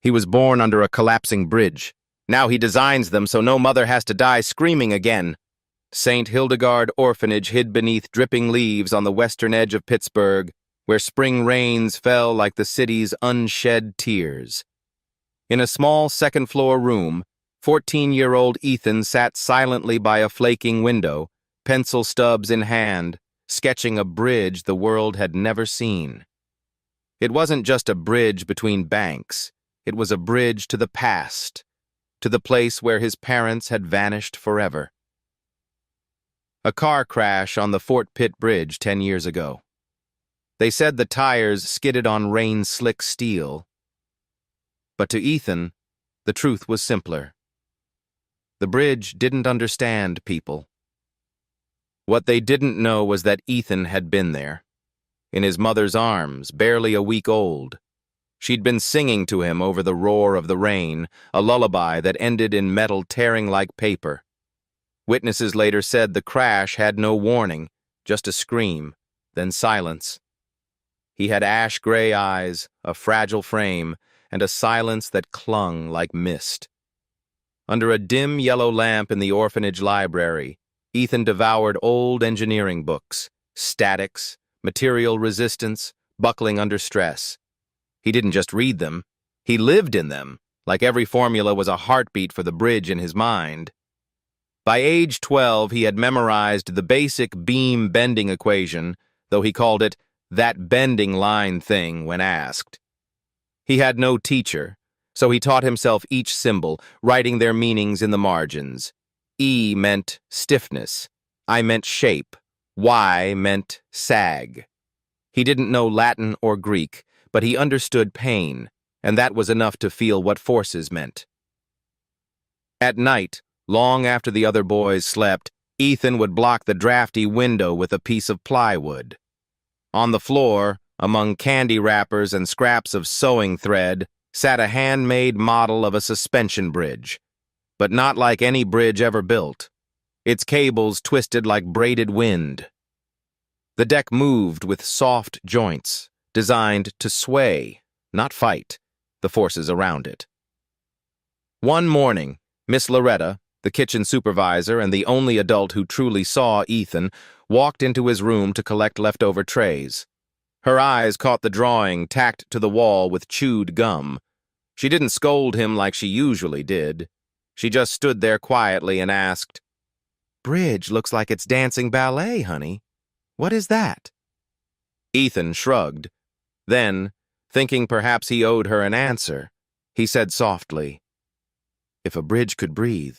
He was born under a collapsing bridge. Now he designs them so no mother has to die screaming again. St. Hildegard Orphanage hid beneath dripping leaves on the western edge of Pittsburgh, where spring rains fell like the city's unshed tears. In a small second-floor room, 14-year-old Ethan sat silently by a flaking window, pencil stubs in hand, sketching a bridge the world had never seen. It wasn't just a bridge between banks. It was a bridge to the past, to the place where his parents had vanished forever. A car crash on the Fort Pitt Bridge 10 years ago. They said the tires skidded on rain-slick steel. But to Ethan, the truth was simpler. The bridge didn't understand people. What they didn't know was that Ethan had been there, in his mother's arms, barely a week old. She'd been singing to him over the roar of the rain, a lullaby that ended in metal tearing like paper. Witnesses later said the crash had no warning, just a scream, then silence. He had ash-gray eyes, a fragile frame, and a silence that clung like mist. Under a dim yellow lamp in the orphanage library, Ethan devoured old engineering books, statics, material resistance, buckling under stress. He didn't just read them, he lived in them, like every formula was a heartbeat for the bridge in his mind. By age 12, he had memorized the basic beam bending equation, though he called it that bending line thing when asked. He had no teacher, so he taught himself each symbol, writing their meanings in the margins. E meant stiffness, I meant shape, Y meant sag. He didn't know Latin or Greek, but he understood pain, and that was enough to feel what forces meant. At night, long after the other boys slept, Ethan would block the drafty window with a piece of plywood. On the floor, among candy wrappers and scraps of sewing thread, sat a handmade model of a suspension bridge, but not like any bridge ever built. Its cables twisted like braided wind. The deck moved with soft joints, designed to sway, not fight, the forces around it. One morning, Miss Loretta, the kitchen supervisor and the only adult who truly saw Ethan, walked into his room to collect leftover trays. Her eyes caught the drawing tacked to the wall with chewed gum. She didn't scold him like she usually did. She just stood there quietly and asked, "Bridge looks like it's dancing ballet, honey. What is that?" Ethan shrugged. Then, thinking perhaps he owed her an answer, he said softly, "If a bridge could breathe,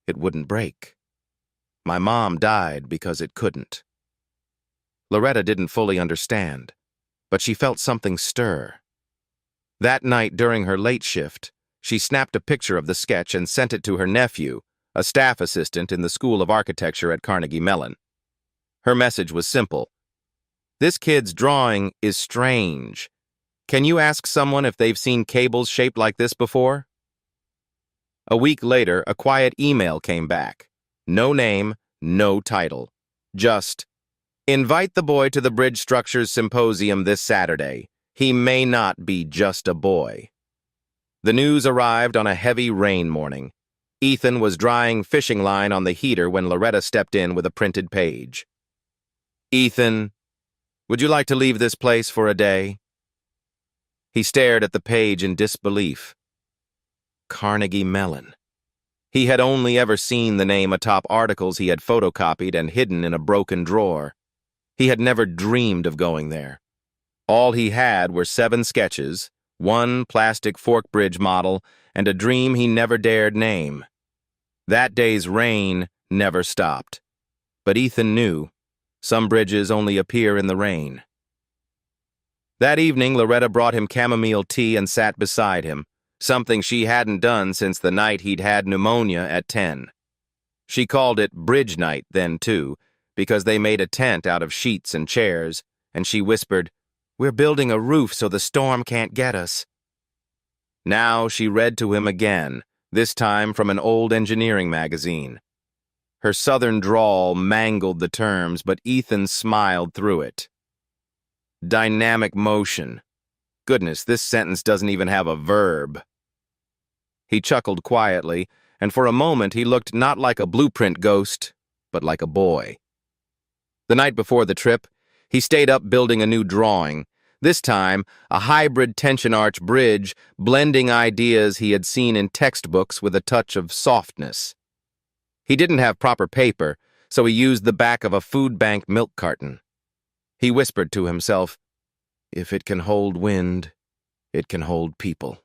it wouldn't break. My mom died because it couldn't." Loretta didn't fully understand, but she felt something stir. That night during her late shift, she snapped a picture of the sketch and sent it to her nephew, a staff assistant in the School of Architecture at Carnegie Mellon. Her message was simple. "This kid's drawing is strange. Can you ask someone if they've seen cables shaped like this before?" A week later, a quiet email came back. No name, no title. Just, "Invite the boy to the Bridge Structures Symposium this Saturday. He may not be just a boy." The news arrived on a heavy rain morning. Ethan was drying fishing line on the heater when Loretta stepped in with a printed page. "Ethan, would you like to leave this place for a day?" He stared at the page in disbelief. Carnegie Mellon. He had only ever seen the name atop articles he had photocopied and hidden in a broken drawer. He had never dreamed of going there. All he had were 7 sketches, 1 plastic fork bridge model, and a dream he never dared name. That day's rain never stopped. But Ethan knew, some bridges only appear in the rain. That evening, Loretta brought him chamomile tea and sat beside him, something she hadn't done since the night he'd had pneumonia at 10. She called it Bridge Night then, too, because they made a tent out of sheets and chairs, and she whispered, "We're building a roof so the storm can't get us." Now she read to him again, this time from an old engineering magazine. Her southern drawl mangled the terms, but Ethan smiled through it. Dynamic motion. Goodness, this sentence doesn't even have a verb. He chuckled quietly, and for a moment he looked not like a blueprint ghost, but like a boy. The night before the trip, he stayed up building a new drawing, this time a hybrid tension arch bridge, blending ideas he had seen in textbooks with a touch of softness. He didn't have proper paper, so he used the back of a food bank milk carton. He whispered to himself, "If it can hold wind, it can hold people."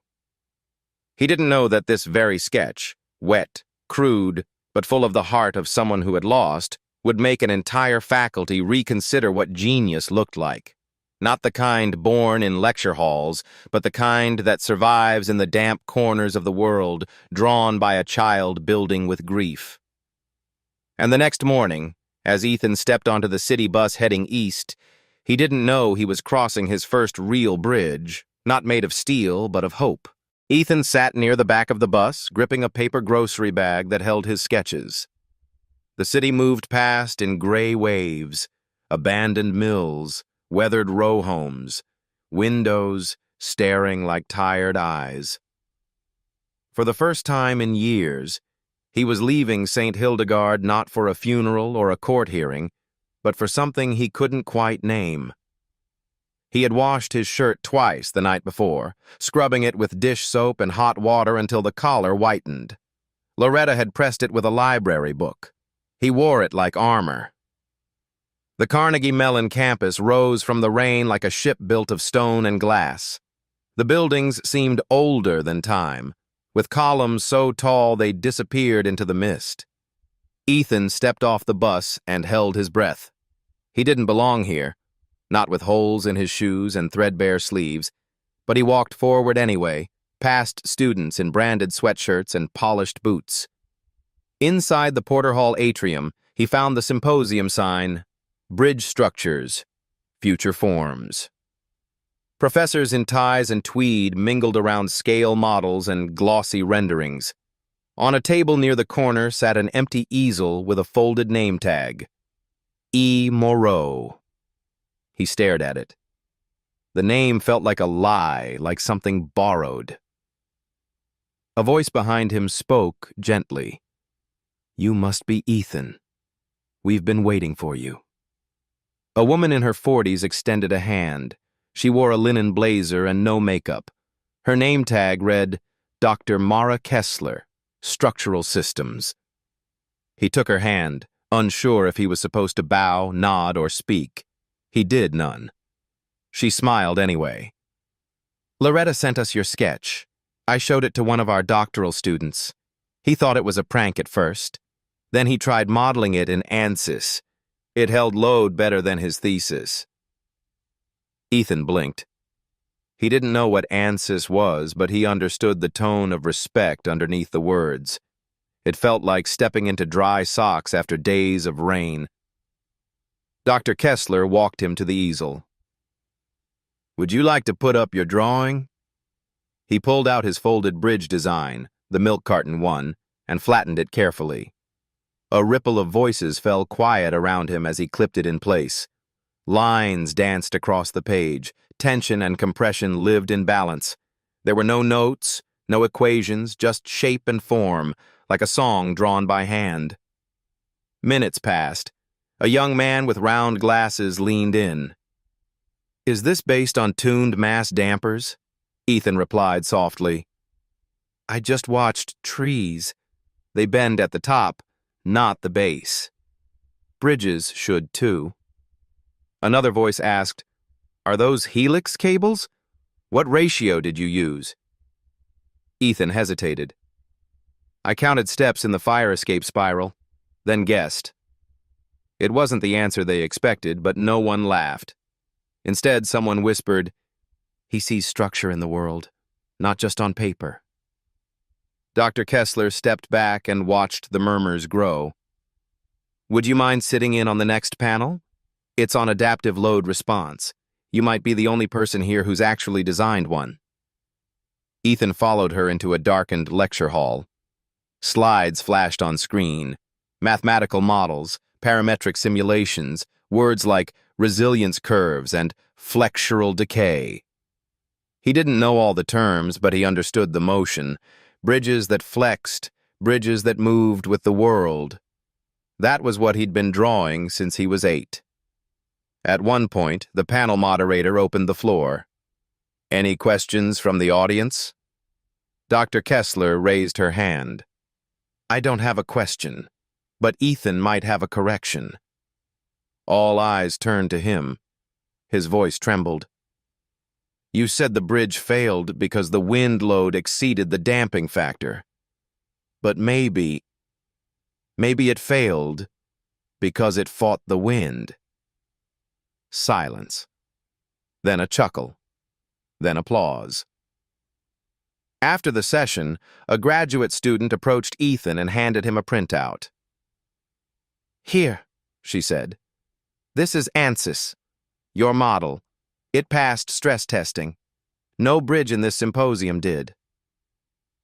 He didn't know that this very sketch, wet, crude, but full of the heart of someone who had lost, would make an entire faculty reconsider what genius looked like. Not the kind born in lecture halls, but the kind that survives in the damp corners of the world, drawn by a child building with grief. And the next morning, as Ethan stepped onto the city bus heading east, he didn't know he was crossing his first real bridge, not made of steel, but of hope. Ethan sat near the back of the bus, gripping a paper grocery bag that held his sketches. The city moved past in gray waves, abandoned mills, weathered row homes, windows staring like tired eyes. For the first time in years, he was leaving St. Hildegard not for a funeral or a court hearing, but for something he couldn't quite name. He had washed his shirt twice the night before, scrubbing it with dish soap and hot water until the collar whitened. Loretta had pressed it with a library book. He wore it like armor. The Carnegie Mellon campus rose from the rain like a ship built of stone and glass. The buildings seemed older than time, with columns so tall they disappeared into the mist. Ethan stepped off the bus and held his breath. He didn't belong here, not with holes in his shoes and threadbare sleeves, but he walked forward anyway, past students in branded sweatshirts and polished boots. Inside the Porter Hall atrium, he found the symposium sign, "Bridge Structures, Future Forms." Professors in ties and tweed mingled around scale models and glossy renderings. On a table near the corner sat an empty easel with a folded name tag, E. Moreau. He stared at it. The name felt like a lie, like something borrowed. A voice behind him spoke gently. "You must be Ethan. We've been waiting for you." A woman in her 40s extended a hand. She wore a linen blazer and no makeup. Her name tag read, Dr. Mara Kessler, Structural Systems. He took her hand, unsure if he was supposed to bow, nod, or speak. He did none. She smiled anyway. "Loretta sent us your sketch. I showed it to one of our doctoral students. He thought it was a prank at first. Then he tried modeling it in ANSYS. It held load better than his thesis." Ethan blinked. He didn't know what ANSYS was, but he understood the tone of respect underneath the words. It felt like stepping into dry socks after days of rain. Dr. Kessler walked him to the easel. "Would you like to put up your drawing?" He pulled out his folded bridge design, the milk carton one, and flattened it carefully. A ripple of voices fell quiet around him as he clipped it in place. Lines danced across the page. Tension and compression lived in balance. There were no notes, no equations, just shape and form, like a song drawn by hand. Minutes passed. A young man with round glasses leaned in. "Is this based on tuned mass dampers?" Ethan replied softly. "I just watched trees. They bend at the top, not the base. Bridges should too." Another voice asked, "Are those helix cables? What ratio did you use?" Ethan hesitated. "I counted steps in the fire escape spiral, then guessed." It wasn't the answer they expected, but no one laughed. Instead, someone whispered, "He sees structure in the world, not just on paper." Dr. Kessler stepped back and watched the murmurs grow. "Would you mind sitting in on the next panel? It's on adaptive load response. You might be the only person here who's actually designed one." Ethan followed her into a darkened lecture hall. Slides flashed on screen, mathematical models, parametric simulations, words like resilience curves and flexural decay. He didn't know all the terms, but he understood the motion. Bridges that flexed, bridges that moved with the world. That was what he'd been drawing since he was 8. At one point, the panel moderator opened the floor. Any questions from the audience? Dr. Kessler raised her hand. I don't have a question, but Ethan might have a correction. All eyes turned to him. His voice trembled. You said the bridge failed because the wind load exceeded the damping factor. But maybe it failed because it fought the wind. Silence. Then a chuckle. Then applause. After the session, a graduate student approached Ethan and handed him a printout. Here, she said. This is ANSYS, your model. It passed stress testing. No bridge in this symposium did.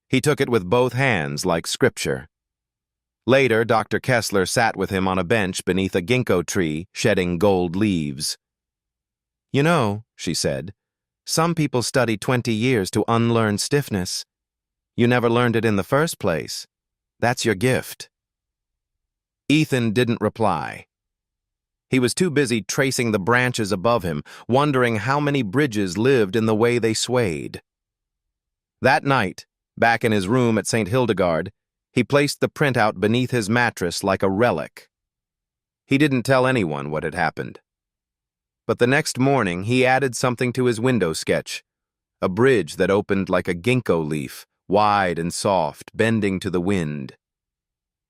He took it with both hands like scripture. Later, Dr. Kessler sat with him on a bench beneath a ginkgo tree, shedding gold leaves. You know, she said, some people study 20 years to unlearn stiffness. You never learned it in the first place. That's your gift. Ethan didn't reply. He was too busy tracing the branches above him, wondering how many bridges lived in the way they swayed. That night, back in his room at St. Hildegard, he placed the printout beneath his mattress like a relic. He didn't tell anyone what had happened. But the next morning, he added something to his window sketch, a bridge that opened like a ginkgo leaf, wide and soft, bending to the wind.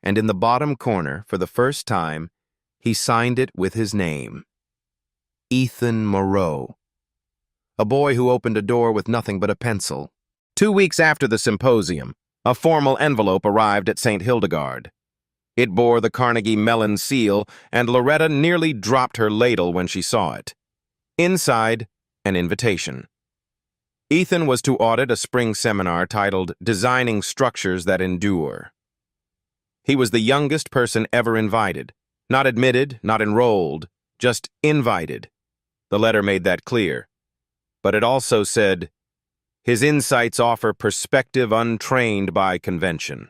And in the bottom corner, for the first time, he signed it with his name. Ethan Moreau. A boy who opened a door with nothing but a pencil. 2 weeks after the symposium, a formal envelope arrived at St. Hildegard. It bore the Carnegie Mellon seal, and Loretta nearly dropped her ladle when she saw it. Inside, an invitation. Ethan was to audit a spring seminar titled Designing Structures That Endure. He was the youngest person ever invited. Not admitted, not enrolled, just invited. The letter made that clear. But it also said, his insights offer perspective untrained by convention.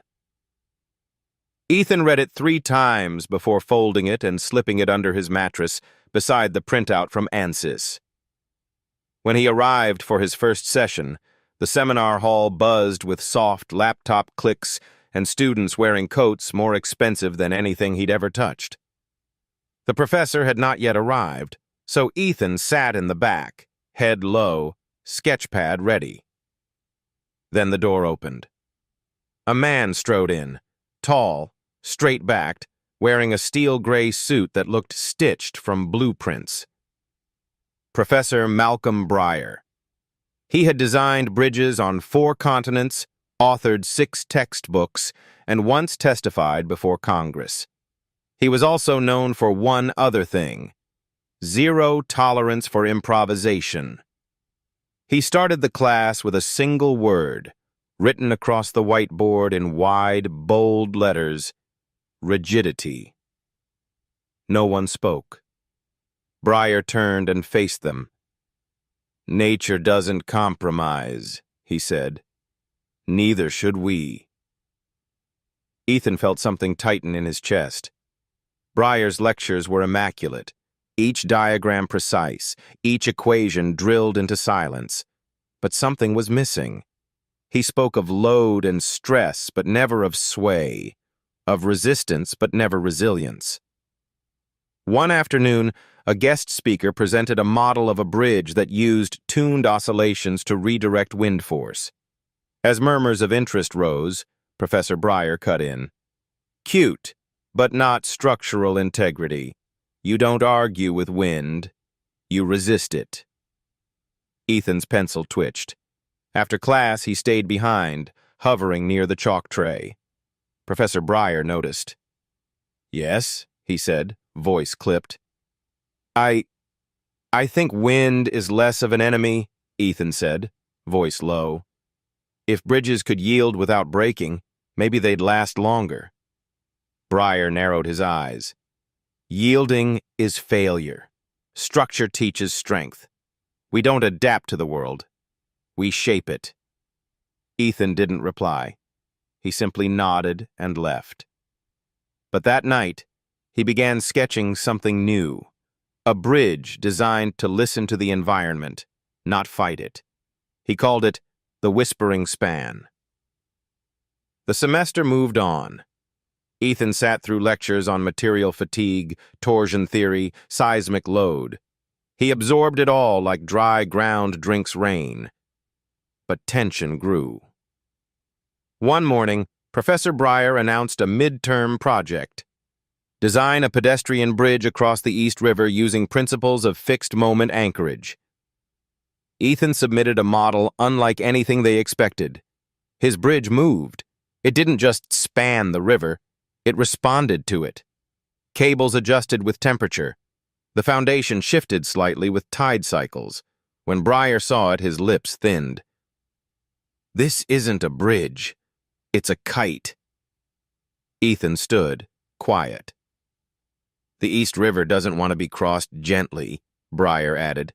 Ethan read it 3 times before folding it and slipping it under his mattress beside the printout from ANSYS. When he arrived for his first session, the seminar hall buzzed with soft laptop clicks and students wearing coats more expensive than anything he'd ever touched. The professor had not yet arrived, so Ethan sat in the back, head low, sketchpad ready. Then the door opened. A man strode in, tall, straight-backed, wearing a steel-gray suit that looked stitched from blueprints. Professor Malcolm Breyer. He had designed bridges on 4 continents, authored 6 textbooks, and once testified before Congress. He was also known for one other thing: zero tolerance for improvisation. He started the class with a single word, written across the whiteboard in wide, bold letters: rigidity. No one spoke. Breyer turned and faced them. Nature doesn't compromise, he said. Neither should we. Ethan felt something tighten in his chest. Breyer's lectures were immaculate, each diagram precise, each equation drilled into silence. But something was missing. He spoke of load and stress, but never of sway, of resistance, but never resilience. One afternoon, a guest speaker presented a model of a bridge that used tuned oscillations to redirect wind force. As murmurs of interest rose, Professor Breyer cut in. Cute, but not structural integrity. You don't argue with wind. You resist it. Ethan's pencil twitched. After class, he stayed behind, hovering near the chalk tray. Professor Breyer noticed. Yes, he said, voice clipped. I think wind is less of an enemy, Ethan said, voice low. If bridges could yield without breaking, maybe they'd last longer. Breyer narrowed his eyes. Yielding is failure. Structure teaches strength. We don't adapt to the world. We shape it. Ethan didn't reply. He simply nodded and left. But that night, he began sketching something new. A bridge designed to listen to the environment, not fight it. He called it the Whispering Span. The semester moved on. Ethan sat through lectures on material fatigue, torsion theory, seismic load. He absorbed it all like dry ground drinks rain. But tension grew. One morning, Professor Breyer announced a midterm project. Design a pedestrian bridge across the East River using principles of fixed-moment anchorage. Ethan submitted a model unlike anything they expected. His bridge moved. It didn't just span the river, it responded to it. Cables adjusted with temperature. The foundation shifted slightly with tide cycles. When Breyer saw it, his lips thinned. "This isn't a bridge. It's a kite." Ethan stood, quiet. "The East River doesn't want to be crossed gently," Breyer added.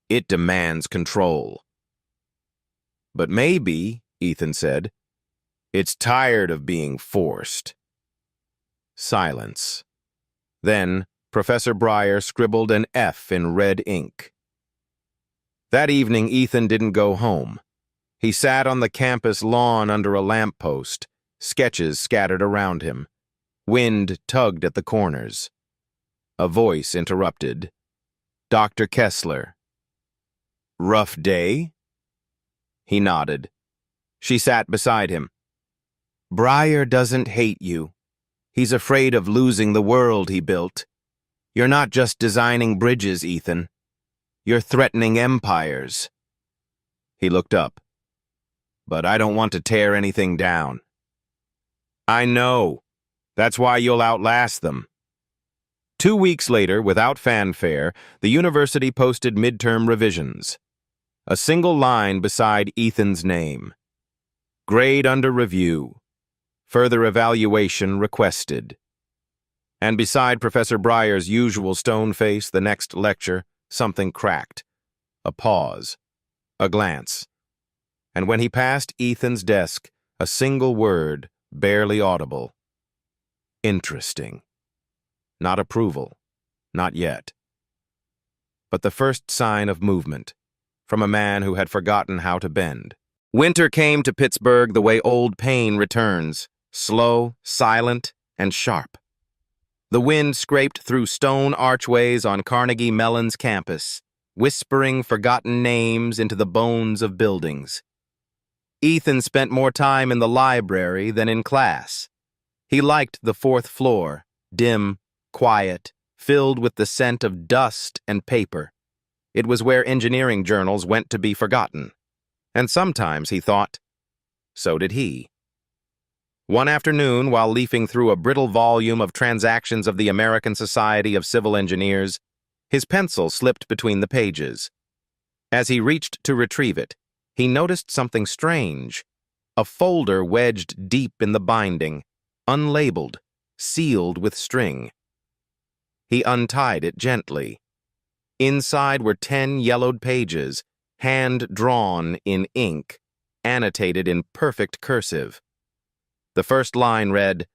"It demands control." "But maybe," Ethan said, "it's tired of being forced." Silence. Then, Professor Breyer scribbled an F in red ink. That evening, Ethan didn't go home. He sat on the campus lawn under a lamppost, sketches scattered around him. Wind tugged at the corners. A voice interrupted. "Dr. Kessler." "Rough day?" He nodded. She sat beside him. "Breyer doesn't hate you. He's afraid of losing the world he built. You're not just designing bridges, Ethan. You're threatening empires." He looked up. "But I don't want to tear anything down." "I know. That's why you'll outlast them." 2 weeks later, without fanfare, the university posted midterm revisions. A single line beside Ethan's name. "Grade under review. Further evaluation requested." And beside Professor Breyer's usual stone face, the next lecture, something cracked. A pause. A glance. And when he passed Ethan's desk, a single word, barely audible. Interesting. Not approval. Not yet. But the first sign of movement, from a man who had forgotten how to bend. Winter came to Pittsburgh the way old pain returns, slow, silent, and sharp. The wind scraped through stone archways on Carnegie Mellon's campus, whispering forgotten names into the bones of buildings. Ethan spent more time in the library than in class. He liked the fourth floor, dim, quiet, filled with the scent of dust and paper. It was where engineering journals went to be forgotten. And sometimes, he thought, so did he. One afternoon, while leafing through a brittle volume of Transactions of the American Society of Civil Engineers, his pencil slipped between the pages. As he reached to retrieve it, he noticed something strange. A folder wedged deep in the binding, unlabeled, sealed with string. He untied it gently. Inside were 10 yellowed pages, hand-drawn in ink, annotated in perfect cursive. The first line read,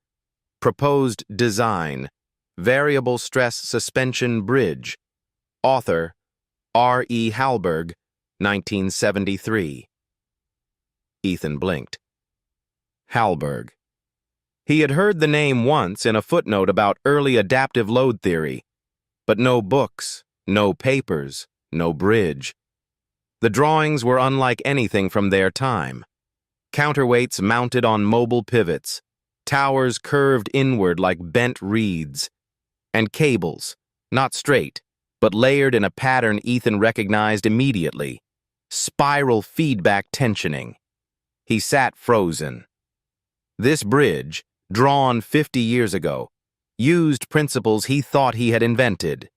"Proposed design, variable stress suspension bridge. Author, R.E. Halberg, 1973. Ethan blinked. Halberg. He had heard the name once in a footnote about early adaptive load theory, but no books, no papers, no bridge. The drawings were unlike anything from their time. Counterweights mounted on mobile pivots, towers curved inward like bent reeds, and cables, not straight, but layered in a pattern Ethan recognized immediately. Spiral feedback tensioning. He sat frozen. This bridge, drawn 50 years ago, used principles he thought he had invented.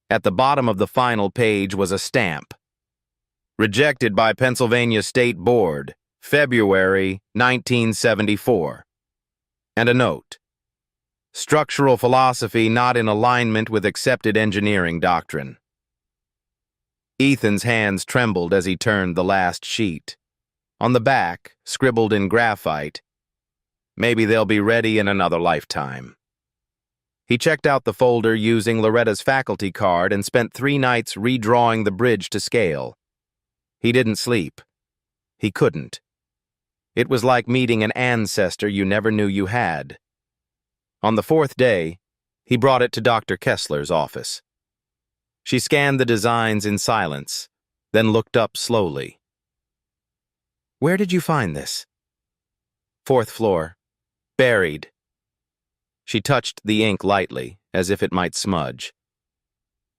At the bottom of the final page was a stamp. Rejected by Pennsylvania State Board, February 1974. And a note. Structural philosophy not in alignment with accepted engineering doctrine. Ethan's hands trembled as he turned the last sheet. On the back, scribbled in graphite, Maybe they'll be ready in another lifetime. He checked out the folder using Loretta's faculty card and spent 3 nights redrawing the bridge to scale. He didn't sleep. He couldn't. It was like meeting an ancestor you never knew you had. On the 4th day, he brought it to Dr. Kessler's office. She scanned the designs in silence, then looked up slowly. "Where did you find this?" "4th floor. Buried." She touched the ink lightly, as if it might smudge.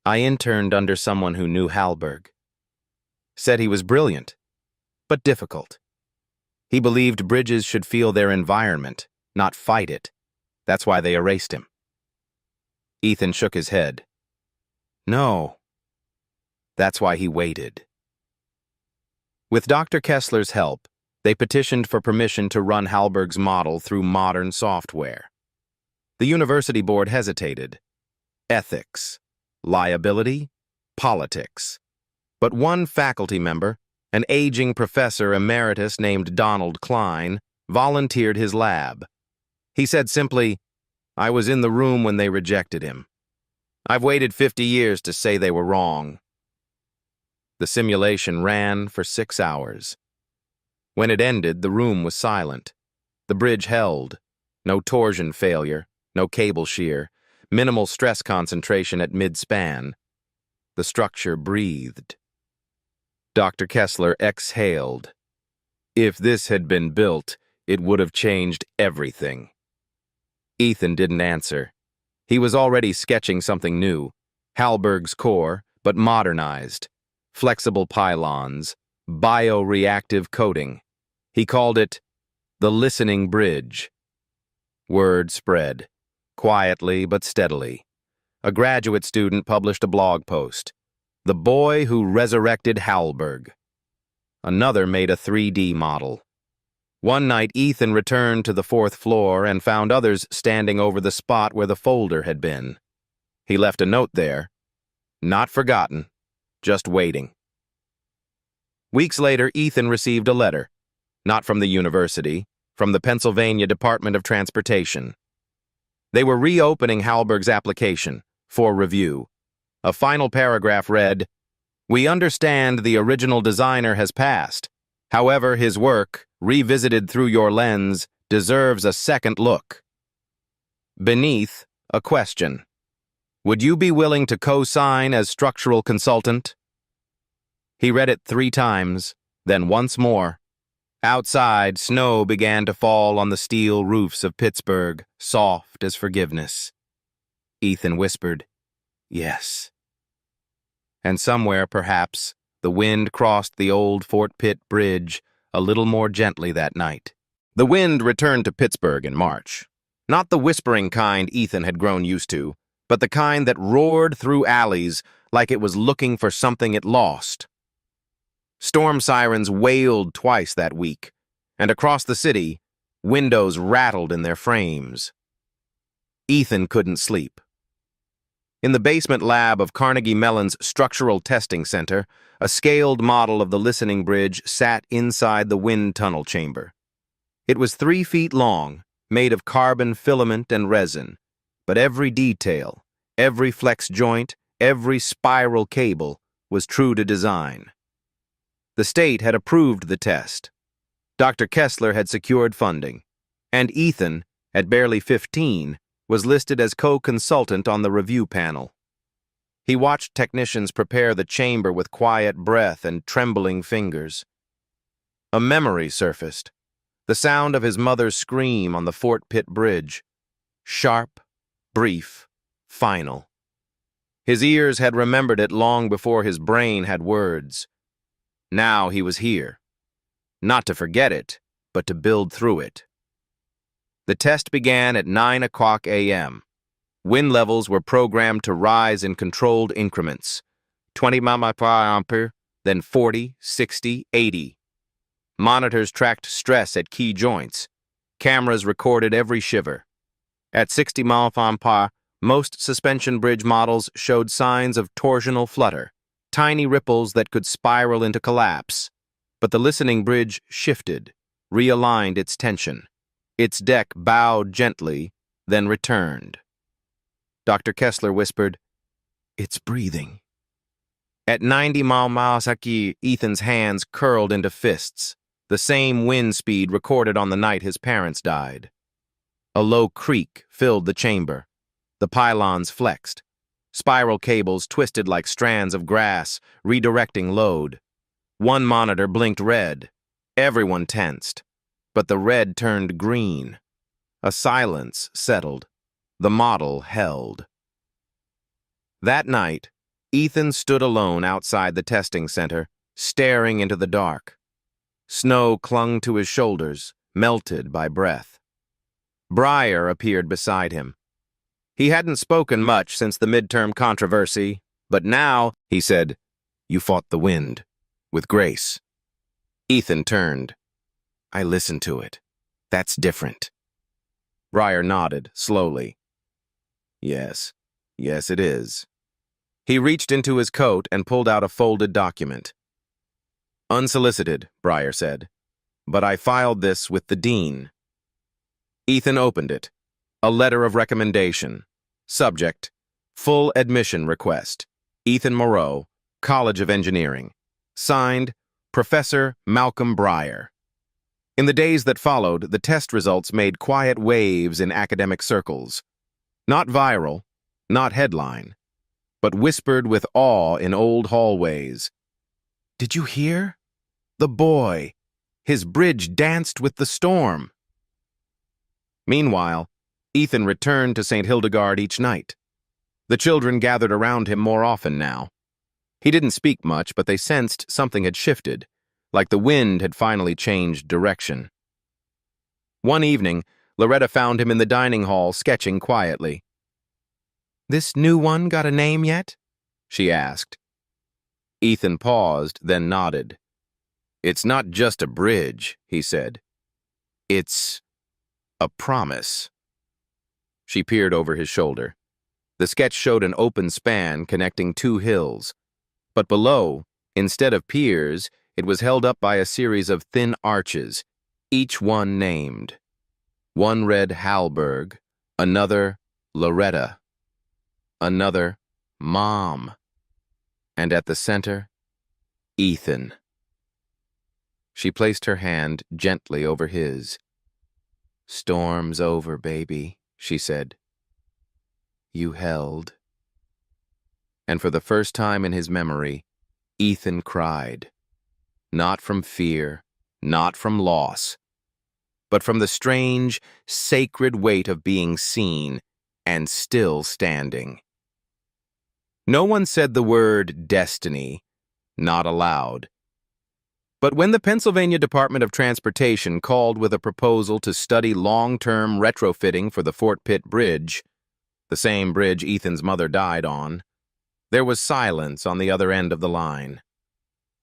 "I interned under someone who knew Hallberg. Said he was brilliant, but difficult. He believed bridges should feel their environment, not fight it. That's why they erased him." Ethan shook his head. "No. That's why he waited." With Dr. Kessler's help, they petitioned for permission to run Hallberg's model through modern software. The university board hesitated. Ethics, liability, politics. But one faculty member, an aging professor emeritus named Donald Klein, volunteered his lab. He said simply, "I was in the room when they rejected him. I've waited 50 years to say they were wrong." The simulation ran for 6 hours. When it ended, the room was silent. The bridge held. No torsion failure, no cable shear, minimal stress concentration at mid-span. The structure breathed. Dr. Kessler exhaled. If this had been built, it would have changed everything. Ethan didn't answer. He was already sketching something new. Hallberg's core, but modernized. Flexible pylons, bioreactive coating. He called it the listening bridge. Word spread, quietly but steadily. A graduate student published a blog post. "The boy who resurrected Hallberg." Another made a 3D model. One night, Ethan returned to the 4th floor and found others standing over the spot where the folder had been. He left a note there. Not forgotten, just waiting. Weeks later, Ethan received a letter. Not from the university, from the Pennsylvania Department of Transportation. They were reopening Hallberg's application for review. A final paragraph read, "We understand the original designer has passed. However, his work, revisited through your lens, deserves a second look." Beneath, a question. "Would you be willing to co-sign as structural consultant?" He read it 3 times, then once more. Outside, snow began to fall on the steel roofs of Pittsburgh, soft as forgiveness. Ethan whispered, "Yes." And somewhere, perhaps, the wind crossed the old Fort Pitt Bridge a little more gently that night. The wind returned to Pittsburgh in March. Not the whispering kind Ethan had grown used to, but the kind that roared through alleys like it was looking for something it lost. Storm sirens wailed twice that week, and across the city, windows rattled in their frames. Ethan couldn't sleep. In the basement lab of Carnegie Mellon's Structural Testing Center, a scaled model of the listening bridge sat inside the wind tunnel chamber. It was 3 feet long, made of carbon filament and resin, but every detail, every flex joint, every spiral cable was true to design. The state had approved the test. Dr. Kessler had secured funding, and Ethan, at barely 15, was listed as co-consultant on the review panel. He watched technicians prepare the chamber with quiet breath and trembling fingers. A memory surfaced, the sound of his mother's scream on the Fort Pitt Bridge. Sharp, brief, final. His ears had remembered it long before his brain had words. Now he was here. Not to forget it, but to build through it. The test began at 9 o'clock a.m. Wind levels were programmed to rise in controlled increments. 20 miles per ampere, then 40, 60, 80. Monitors tracked stress at key joints. Cameras recorded every shiver. At 60 miles per ampere, most suspension bridge models showed signs of torsional flutter, tiny ripples that could spiral into collapse. But the listening bridge shifted, realigned its tension. Its deck bowed gently, then returned. Dr. Kessler whispered, "It's breathing." At 90 miles Ethan's hands curled into fists, the same wind speed recorded on the night his parents died. A low creak filled the chamber. The pylons flexed. Spiral cables twisted like strands of grass, redirecting load. One monitor blinked red. Everyone tensed. But the red turned green. A silence settled. The model held. That night, Ethan stood alone outside the testing center, staring into the dark. Snow clung to his shoulders, melted by breath. Breyer appeared beside him. He hadn't spoken much since the midterm controversy, but now, he said, "You fought the wind, with grace." Ethan turned. "I listened to it. That's different." Breyer nodded, slowly. Yes, it is." He reached into his coat and pulled out a folded document. "Unsolicited," Breyer said, "but I filed this with the dean." Ethan opened it. A letter of recommendation. Subject: Full admission request. Ethan Moreau, College of Engineering. Signed, Professor Malcolm Breyer. In the days that followed, the test results made quiet waves in academic circles. Not viral, not headline, but whispered with awe in old hallways. "Did you hear? The boy! His bridge danced with the storm." Meanwhile, Ethan returned to St. Hildegard each night. The children gathered around him more often now. He didn't speak much, but they sensed something had shifted, like the wind had finally changed direction. One evening, Loretta found him in the dining hall sketching quietly. "This new one got a name yet?" she asked. Ethan paused, then nodded. "It's not just a bridge," he said. "It's a promise." She peered over his shoulder. The sketch showed an open span connecting two hills, but below, instead of piers, it was held up by a series of thin arches, each one named. One read Halberg, another Loretta, another Mom, and at the center, Ethan. She placed her hand gently over his. "Storm's over, baby," she said. "You held." And for the first time in his memory, Ethan cried. Not from fear, not from loss, but from the strange, sacred weight of being seen and still standing. No one said the word destiny, not aloud. But when the Pennsylvania Department of Transportation called with a proposal to study long-term retrofitting for the Fort Pitt Bridge, the same bridge Ethan's mother died on, there was silence on the other end of the line.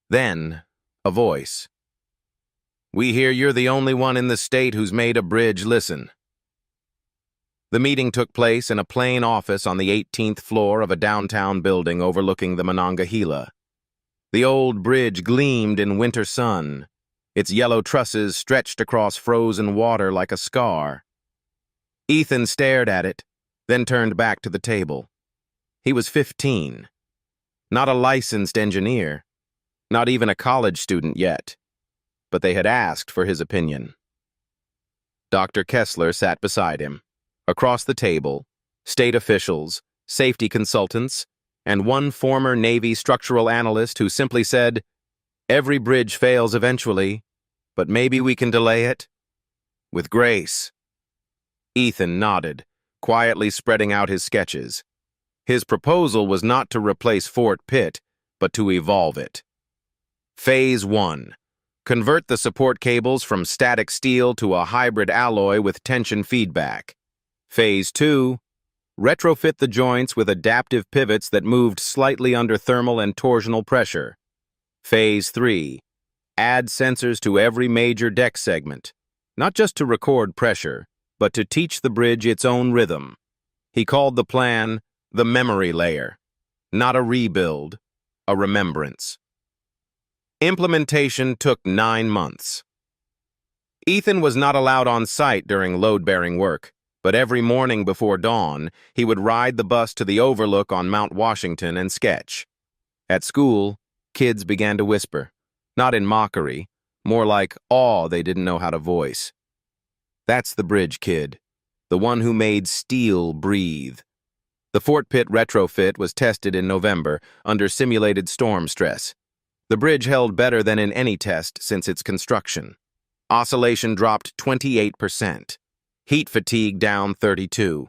Then, a voice. "We hear you're the only one in the state who's made a bridge listen." The meeting took place in a plain office on the 18th floor of a downtown building overlooking the Monongahela. The old bridge gleamed in winter sun. Its yellow trusses stretched across frozen water like a scar. Ethan stared at it, then turned back to the table. He was 15. Not a licensed engineer, not even a college student yet, but they had asked for his opinion. Dr. Kessler sat beside him. Across the table, state officials, safety consultants, and one former Navy structural analyst who simply said, "Every bridge fails eventually, but maybe we can delay it with grace." Ethan nodded, quietly spreading out his sketches. His proposal was not to replace Fort Pitt, but to evolve it. Phase 1. Convert the support cables from static steel to a hybrid alloy with tension feedback. Phase 2. Retrofit the joints with adaptive pivots that moved slightly under thermal and torsional pressure. Phase 3. Add sensors to every major deck segment, not just to record pressure, but to teach the bridge its own rhythm. He called the plan the memory layer, not a rebuild, a remembrance. Implementation took 9 months. Ethan was not allowed on site during load-bearing work, but every morning before dawn, he would ride the bus to the overlook on Mount Washington and sketch. At school, kids began to whisper, not in mockery, more like awe they didn't know how to voice. That's the bridge kid, the one who made steel breathe. The Fort Pitt retrofit was tested in November under simulated storm stress. The bridge held better than in any test since its construction. Oscillation dropped 28%. Heat fatigue down 32%.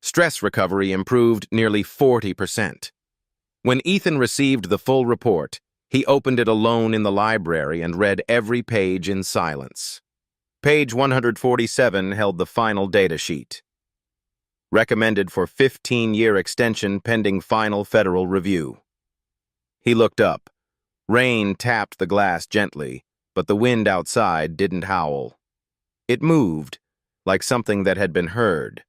Stress recovery improved nearly 40%. When Ethan received the full report, he opened it alone in the library and read every page in silence. Page 147 held the final data sheet. Recommended for 15-year extension pending final federal review. He looked up. Rain tapped the glass gently, but the wind outside didn't howl. It moved, like something that had been heard.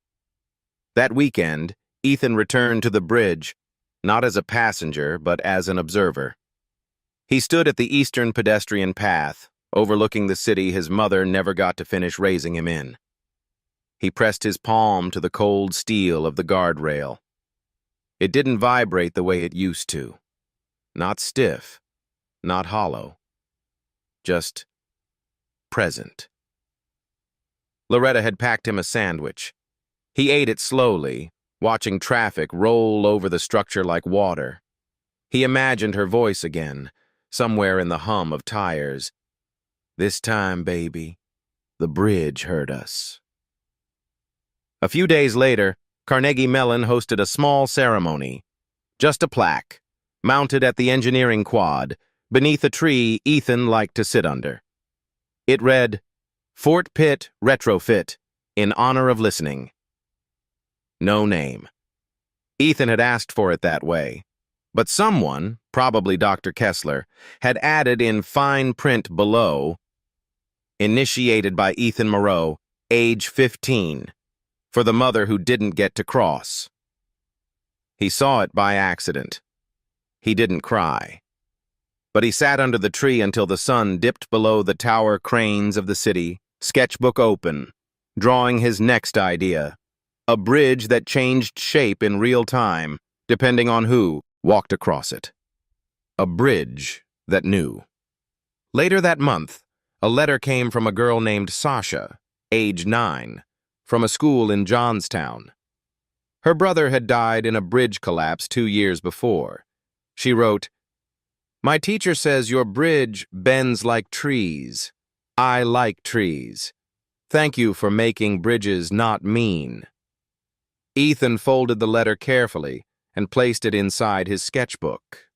That weekend, Ethan returned to the bridge, not as a passenger, but as an observer. He stood at the eastern pedestrian path, overlooking the city his mother never got to finish raising him in. He pressed his palm to the cold steel of the guardrail. It didn't vibrate the way it used to. Not stiff, not hollow. Just present. Loretta had packed him a sandwich. He ate it slowly, watching traffic roll over the structure like water. He imagined her voice again, somewhere in the hum of tires. This time, baby, the bridge heard us. A few days later, Carnegie Mellon hosted a small ceremony. Just a plaque, mounted at the engineering quad, beneath a tree Ethan liked to sit under. It read, Fort Pitt Retrofit, in honor of listening. No name. Ethan had asked for it that way, but someone, probably Dr. Kessler, had added in fine print below, initiated by Ethan Moreau, age 15, for the mother who didn't get to cross. He saw it by accident. He didn't cry. But he sat under the tree until the sun dipped below the tower cranes of the city, sketchbook open, drawing his next idea, a bridge that changed shape in real time, depending on who walked across it. A bridge that knew. Later that month, a letter came from a girl named Sasha, age 9, from a school in Johnstown. Her brother had died in a bridge collapse 2 years before. She wrote, My teacher says your bridge bends like trees. I like trees. Thank you for making bridges not mean. Ethan folded the letter carefully and placed it inside his sketchbook.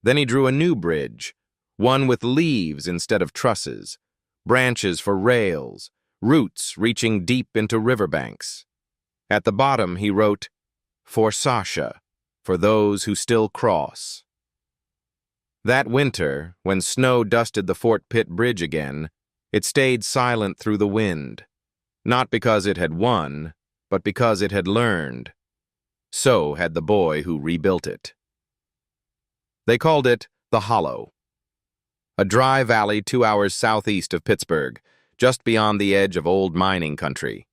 Then he drew a new bridge, one with leaves instead of trusses, branches for rails, roots reaching deep into riverbanks. At the bottom he wrote, For Sasha, for those who still cross. That winter, when snow dusted the Fort Pitt Bridge again, it stayed silent through the wind, not because it had won, but because it had learned. So had the boy who rebuilt it. They called it the Hollow, a dry valley 2 hours southeast of Pittsburgh, just beyond the edge of old mining country.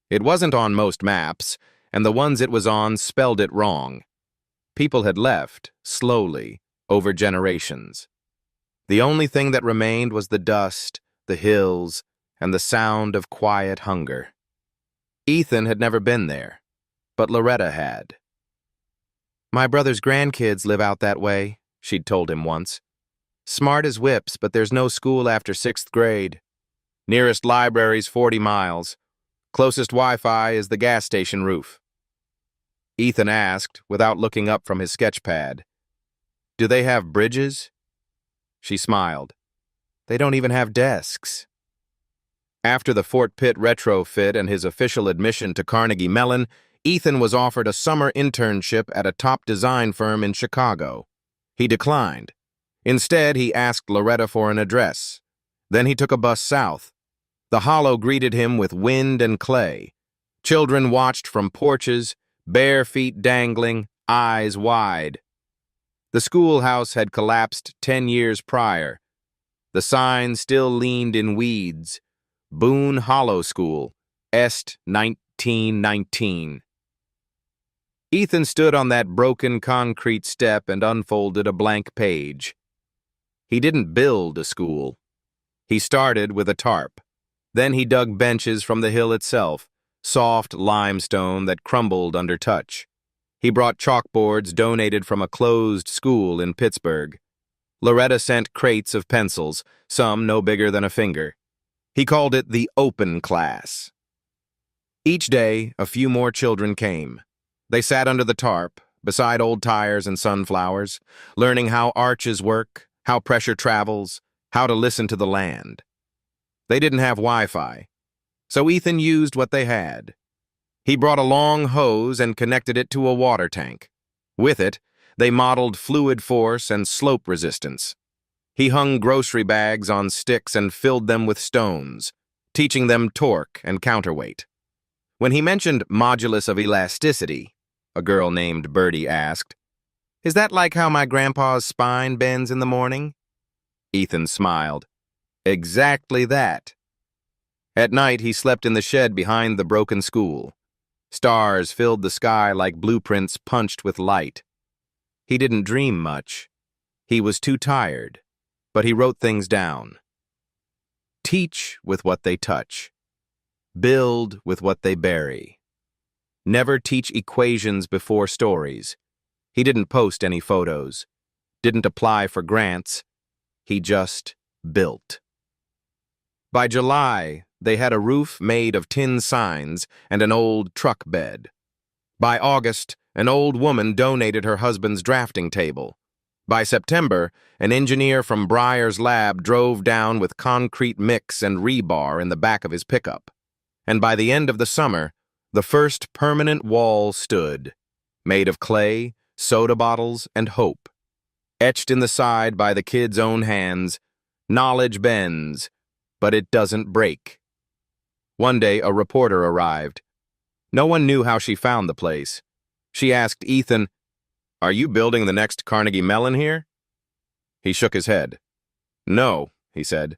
It wasn't on most maps, and the ones it was on spelled it wrong. People had left, slowly, over generations. The only thing that remained was the dust, the hills, and the sound of quiet hunger. Ethan had never been there, but Loretta had. My brother's grandkids live out that way, she'd told him once. Smart as whips, but there's no school after 6th grade. Nearest library's 40 miles. Closest Wi-Fi is the gas station roof. Ethan asked, without looking up from his sketch pad, Do they have bridges? She smiled. They don't even have desks. After the Fort Pitt retrofit and his official admission to Carnegie Mellon, Ethan was offered a summer internship at a top design firm in Chicago. He declined. Instead, he asked Loretta for an address. Then he took a bus south. The Hollow greeted him with wind and clay. Children watched from porches, bare feet dangling, eyes wide. The schoolhouse had collapsed 10 years prior. The sign still leaned in weeds, Boone Hollow School, Est 1919. Ethan stood on that broken concrete step and unfolded a blank page. He didn't build a school. He started with a tarp. Then he dug benches from the hill itself, soft limestone that crumbled under touch. He brought chalkboards donated from a closed school in Pittsburgh. Loretta sent crates of pencils, some no bigger than a finger. He called it the open class. Each day, a few more children came. They sat under the tarp, beside old tires and sunflowers, learning how arches work, how pressure travels, how to listen to the land. They didn't have Wi-Fi, so Ethan used what they had. He brought a long hose and connected it to a water tank. With it, they modeled fluid force and slope resistance. He hung grocery bags on sticks and filled them with stones, teaching them torque and counterweight. When he mentioned modulus of elasticity, a girl named Birdie asked, "Is that like how my grandpa's spine bends in the morning?" Ethan smiled. Exactly that. At night, he slept in the shed behind the broken school. Stars filled the sky like blueprints punched with light. He didn't dream much. He was too tired, but he wrote things down. Teach with what they touch. Build with what they bury. Never teach equations before stories. He didn't post any photos, didn't apply for grants. He just built. By July, they had a roof made of tin signs and an old truck bed. By August, an old woman donated her husband's drafting table. By September, an engineer from Breyer's lab drove down with concrete mix and rebar in the back of his pickup. And by the end of the summer, the first permanent wall stood, made of clay, soda bottles, and hope. Etched in the side by the kids' own hands, knowledge bends, but it doesn't break. One day, a reporter arrived. No one knew how she found the place. She asked Ethan, "Are you building the next Carnegie Mellon here?" He shook his head. "No," he said.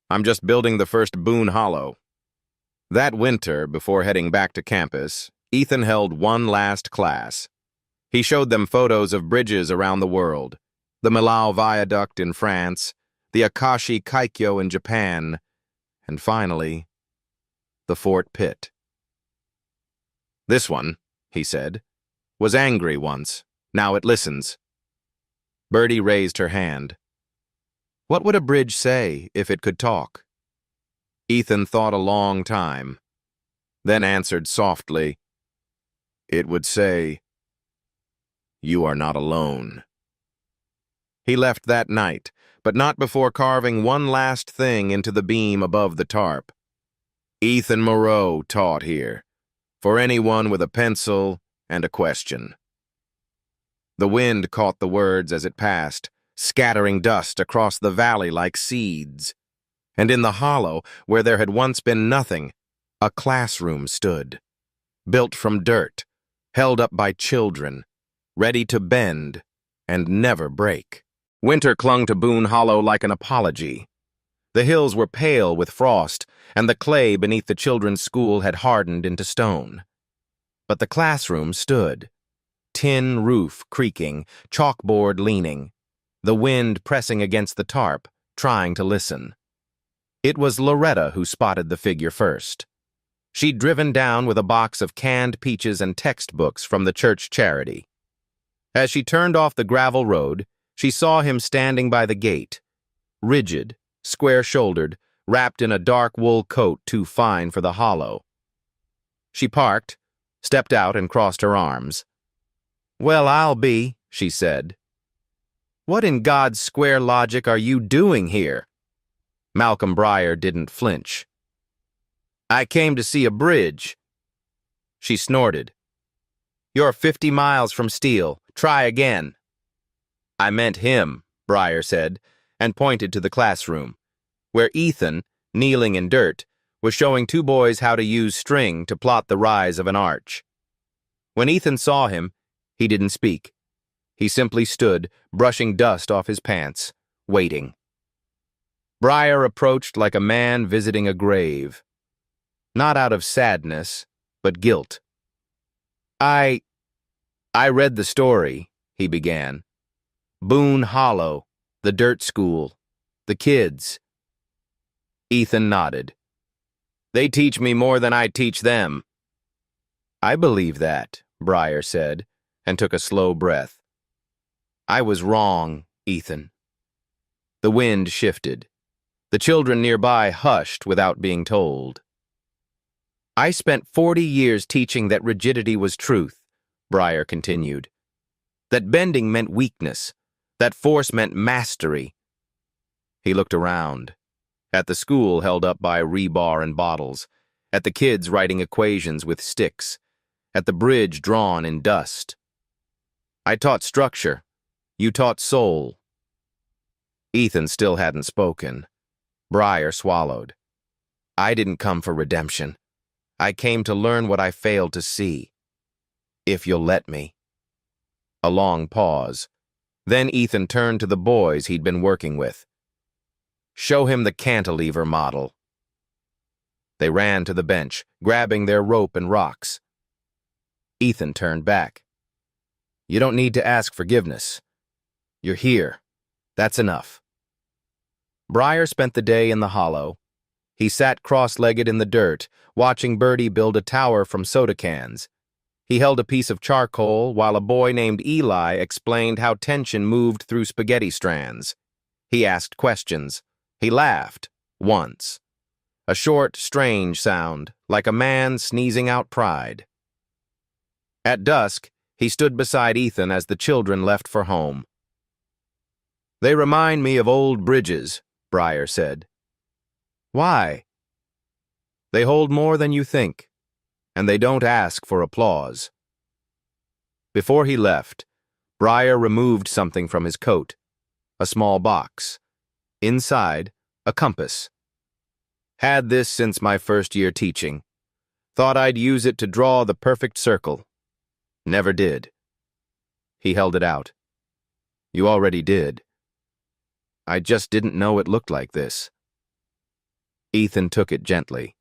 "I'm just building the first Boone Hollow." That winter, before heading back to campus, Ethan held one last class. He showed them photos of bridges around the world, the Millau Viaduct in France, the Akashi Kaikyo in Japan, and finally, the Fort Pitt. "This one," he said, "was angry once. Now it listens." Birdie raised her hand. What would a bridge say if it could talk? Ethan thought a long time, then answered softly, "It would say, 'You are not alone.'" He left that night, but not before carving one last thing into the beam above the tarp. Ethan Moreau taught here, for anyone with a pencil and a question. The wind caught the words as it passed, scattering dust across the valley like seeds. And in the hollow, where there had once been nothing, a classroom stood, built from dirt, held up by children, ready to bend and never break. Winter clung to Boone Hollow like an apology. The hills were pale with frost, and the clay beneath the children's school had hardened into stone. But the classroom stood, tin roof creaking, chalkboard leaning, the wind pressing against the tarp, trying to listen. It was Loretta who spotted the figure first. She'd driven down with a box of canned peaches and textbooks from the church charity. As she turned off the gravel road, she saw him standing by the gate, rigid, square-shouldered, wrapped in a dark wool coat too fine for the hollow. She parked, stepped out, and crossed her arms. "Well, I'll be," she said. "What in God's square logic are you doing here?" Malcolm Breyer didn't flinch. "I came to see a bridge." She snorted. "You're 50 miles from Steele. Try again." "I meant him," Breyer said, and pointed to the classroom, where Ethan, kneeling in dirt, was showing two boys how to use string to plot the rise of an arch. When Ethan saw him, he didn't speak. He simply stood, brushing dust off his pants, waiting. Briar approached like a man visiting a grave, not out of sadness, but guilt. I read the story, he began. Boone Hollow, the dirt school, the kids. Ethan nodded. They teach me more than I teach them. I believe that, Briar said, and took a slow breath. I was wrong, Ethan. The wind shifted. The children nearby hushed without being told. I spent 40 years teaching that rigidity was truth, Briar continued. That bending meant weakness, that force meant mastery. He looked around, at the school held up by rebar and bottles, at the kids writing equations with sticks, at the bridge drawn in dust. I taught structure. You taught soul. Ethan still hadn't spoken. Briar swallowed. I didn't come for redemption. I came to learn what I failed to see. If you'll let me. A long pause. Then Ethan turned to the boys he'd been working with. Show him the cantilever model. They ran to the bench, grabbing their rope and rocks. Ethan turned back. You don't need to ask forgiveness. You're here. That's enough. Briar spent the day in the hollow. He sat cross-legged in the dirt, watching Birdie build a tower from soda cans. He held a piece of charcoal while a boy named Eli explained how tension moved through spaghetti strands. He asked questions. He laughed, once. A short, strange sound, like a man sneezing out pride. At dusk, he stood beside Ethan as the children left for home. They remind me of old bridges, Briar said. Why? They hold more than you think, and they don't ask for applause. Before he left, Briar removed something from his coat, a small box. Inside, a compass. Had this since my first year teaching. Thought I'd use it to draw the perfect circle. Never did. He held it out. You already did. I just didn't know it looked like this. Ethan took it gently.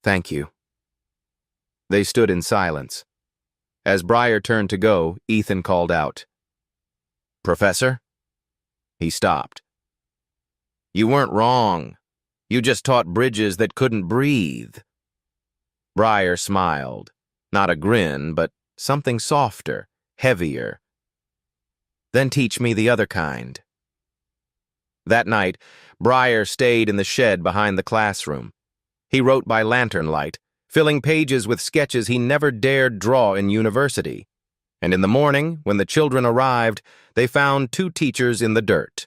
Thank you. They stood in silence. As Briar turned to go, Ethan called out. Professor? He stopped. You weren't wrong. You just taught bridges that couldn't breathe. Briar smiled. Not a grin, but something softer, heavier. Then teach me the other kind. That night, Briar stayed in the shed behind the classroom. He wrote by lantern light, filling pages with sketches he never dared draw in university. And in the morning, when the children arrived, they found two teachers in the dirt.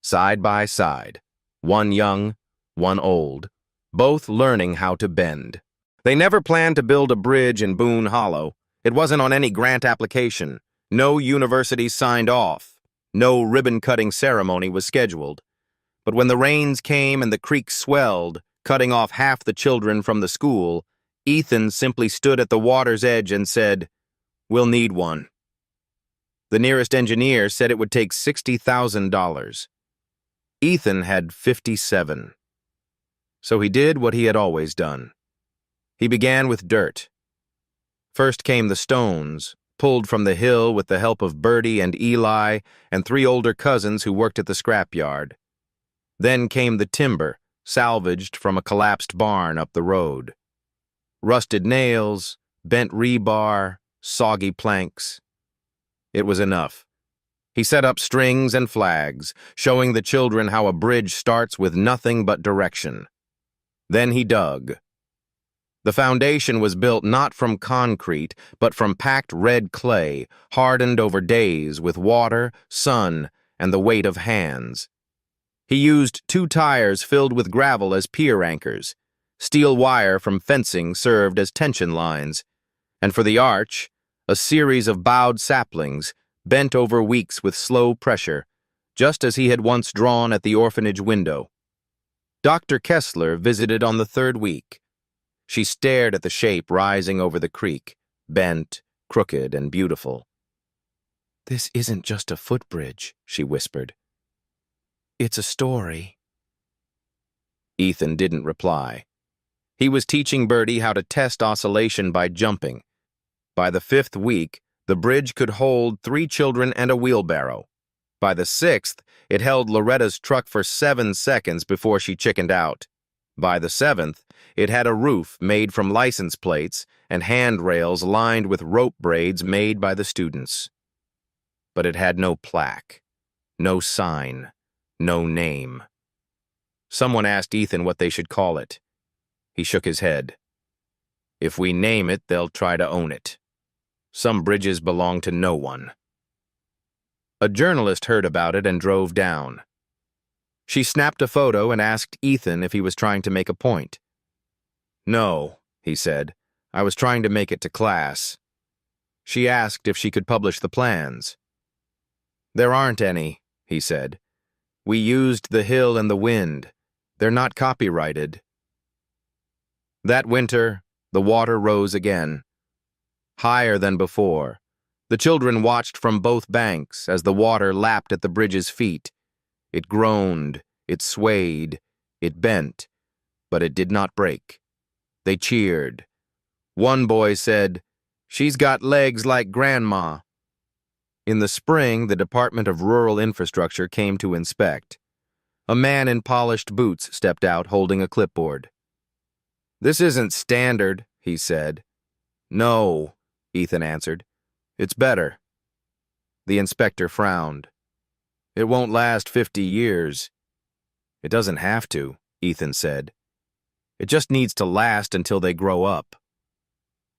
Side by side, one young, one old, both learning how to bend. They never planned to build a bridge in Boone Hollow. It wasn't on any grant application. No university signed off. No ribbon-cutting ceremony was scheduled. But when the rains came and the creek swelled, cutting off half the children from the school, Ethan simply stood at the water's edge and said, We'll need one. The nearest engineer said it would take $60,000. Ethan had 57. So he did what he had always done. He began with dirt. First came the stones, pulled from the hill with the help of Birdie and Eli and 3 older cousins who worked at the scrapyard. Then came the timber, salvaged from a collapsed barn up the road. Rusted nails, bent rebar, soggy planks. It was enough. He set up strings and flags, showing the children how a bridge starts with nothing but direction. Then he dug. The foundation was built not from concrete, but from packed red clay, hardened over days with water, sun, and the weight of hands. He used 2 tires filled with gravel as pier anchors. Steel wire from fencing served as tension lines. And for the arch, a series of bowed saplings, bent over weeks with slow pressure, just as he had once drawn at the orphanage window. Dr. Kessler visited on the 3rd week. She stared at the shape rising over the creek, bent, crooked, and beautiful. This isn't just a footbridge, she whispered. It's a story. Ethan didn't reply. He was teaching Birdie how to test oscillation by jumping. By the 5th week, the bridge could hold 3 children and a wheelbarrow. By the 6th, it held Loretta's truck for 7 seconds before she chickened out. By the 7th, it had a roof made from license plates and handrails lined with rope braids made by the students. But it had no plaque, no sign, no name. Someone asked Ethan what they should call it. He shook his head. If we name it, they'll try to own it. Some bridges belong to no one. A journalist heard about it and drove down. She snapped a photo and asked Ethan if he was trying to make a point. No, he said. I was trying to make it to class. She asked if she could publish the plans. There aren't any, he said. We used the hill and the wind. They're not copyrighted. That winter, the water rose again, higher than before. The children watched from both banks as the water lapped at the bridge's feet. It groaned, it swayed, it bent, but it did not break. They cheered. One boy said, "She's got legs like Grandma." In the spring, the Department of Rural Infrastructure came to inspect. A man in polished boots stepped out holding a clipboard. "This isn't standard," he said. "No," Ethan answered. "It's better." The inspector frowned. "It won't last 50 years. "It doesn't have to," Ethan said. "It just needs to last until they grow up."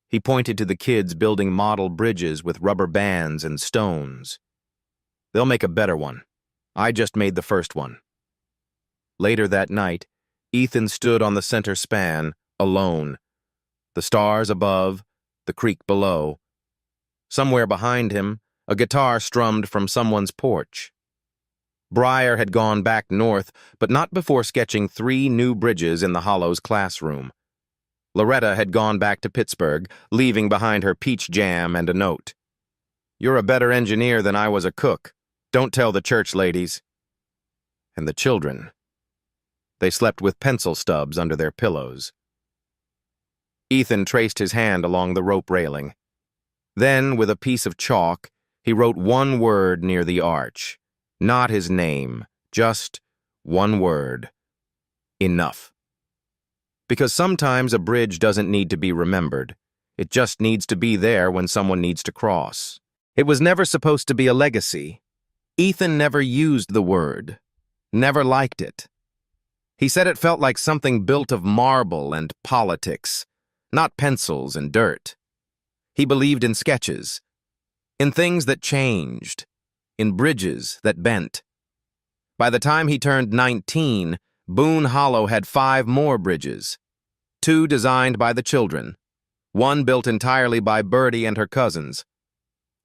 He pointed to the kids building model bridges with rubber bands and stones. "They'll make a better one. I just made the first one." Later that night, Ethan stood on the center span, alone. The stars above, the creek below. Somewhere behind him, a guitar strummed from someone's porch. Breyer had gone back north, but not before sketching 3 new bridges in the Hollows classroom. Loretta had gone back to Pittsburgh, leaving behind her peach jam and a note. "You're a better engineer than I was a cook. Don't tell the church ladies." And the children. They slept with pencil stubs under their pillows. Ethan traced his hand along the rope railing. Then, with a piece of chalk, he wrote one word near the arch. Not his name, just one word. Enough. Because sometimes a bridge doesn't need to be remembered. It just needs to be there when someone needs to cross. It was never supposed to be a legacy. Ethan never used the word, never liked it. He said it felt like something built of marble and politics, not pencils and dirt. He believed in sketches, in things that changed, in bridges that bent. By the time he turned 19, Boone Hollow had 5 more bridges, 2 designed by the children, 1 built entirely by Birdie and her cousins,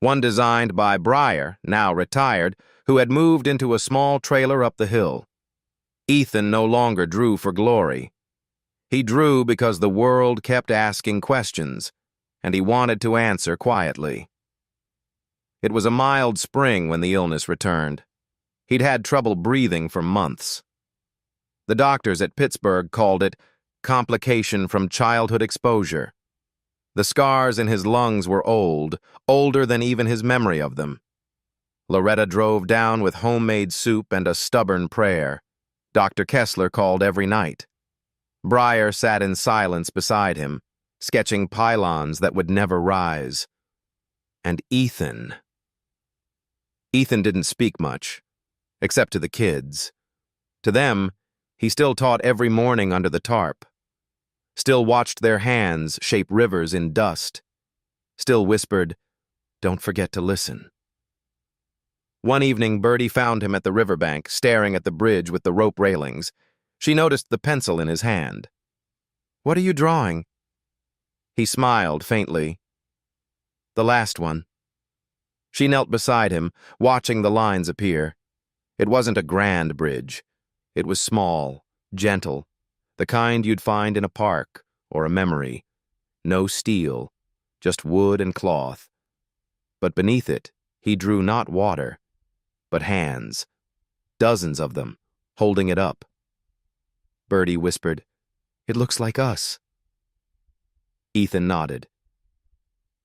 1 designed by Breyer, now retired, who had moved into a small trailer up the hill. Ethan no longer drew for glory. He drew because the world kept asking questions, and he wanted to answer quietly. It was a mild spring when the illness returned. He'd had trouble breathing for months. The doctors at Pittsburgh called it complication from childhood exposure. The scars in his lungs were old, older than even his memory of them. Loretta drove down with homemade soup and a stubborn prayer. Dr. Kessler called every night. Breyer sat in silence beside him, sketching pylons that would never rise. And Ethan didn't speak much, except to the kids. To them, he still taught every morning under the tarp, still watched their hands shape rivers in dust, still whispered, "Don't forget to listen." One evening, Birdie found him at the riverbank, staring at the bridge with the rope railings. She noticed the pencil in his hand. "What are you drawing?" He smiled faintly. "The last one." She knelt beside him, watching the lines appear. It wasn't a grand bridge. It was small, gentle, the kind you'd find in a park or a memory. No steel, just wood and cloth. But beneath it, he drew not water, but hands. Dozens of them, holding it up. Birdie whispered, "It looks like us." Ethan nodded.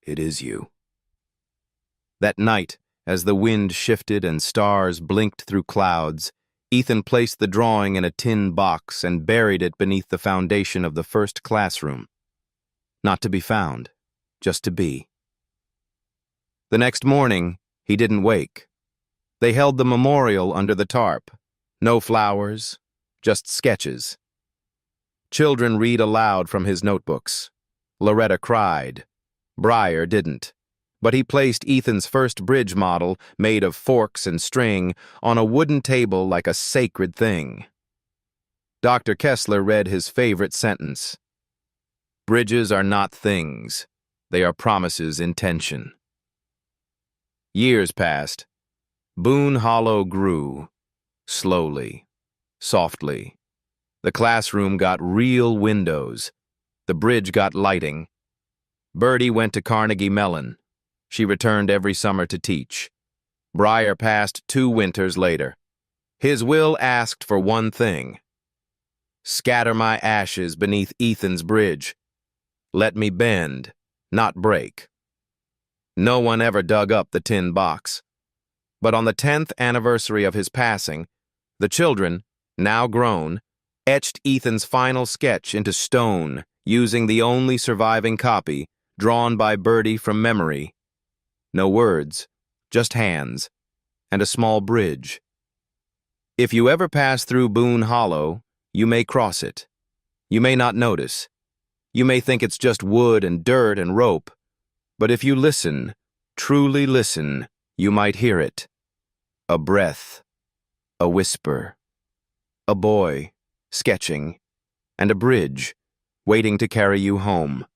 "It is you." That night, as the wind shifted and stars blinked through clouds, Ethan placed the drawing in a tin box and buried it beneath the foundation of the first classroom. Not to be found, just to be. The next morning, he didn't wake. They held the memorial under the tarp. No flowers, just sketches. Children read aloud from his notebooks. Loretta cried. Briar didn't. But he placed Ethan's first bridge model, made of forks and string, on a wooden table like a sacred thing. Dr. Kessler read his favorite sentence. "Bridges are not things. They are promises in tension." Years passed. Boone Hollow grew. Slowly. Softly. The classroom got real windows. The bridge got lighting. Birdie went to Carnegie Mellon. She returned every summer to teach. Briar passed 2 winters later. His will asked for one thing. Scatter my ashes beneath Ethan's bridge. Let me bend, not break. No one ever dug up the tin box. But on the 10th anniversary of his passing, the children, now grown, etched Ethan's final sketch into stone using the only surviving copy, drawn by Birdie from memory. No words, just hands, and a small bridge. If you ever pass through Boone Hollow, you may cross it. You may not notice. You may think it's just wood and dirt and rope. But if you listen, truly listen, you might hear it. A breath, a whisper, a boy, sketching, and a bridge, waiting to carry you home.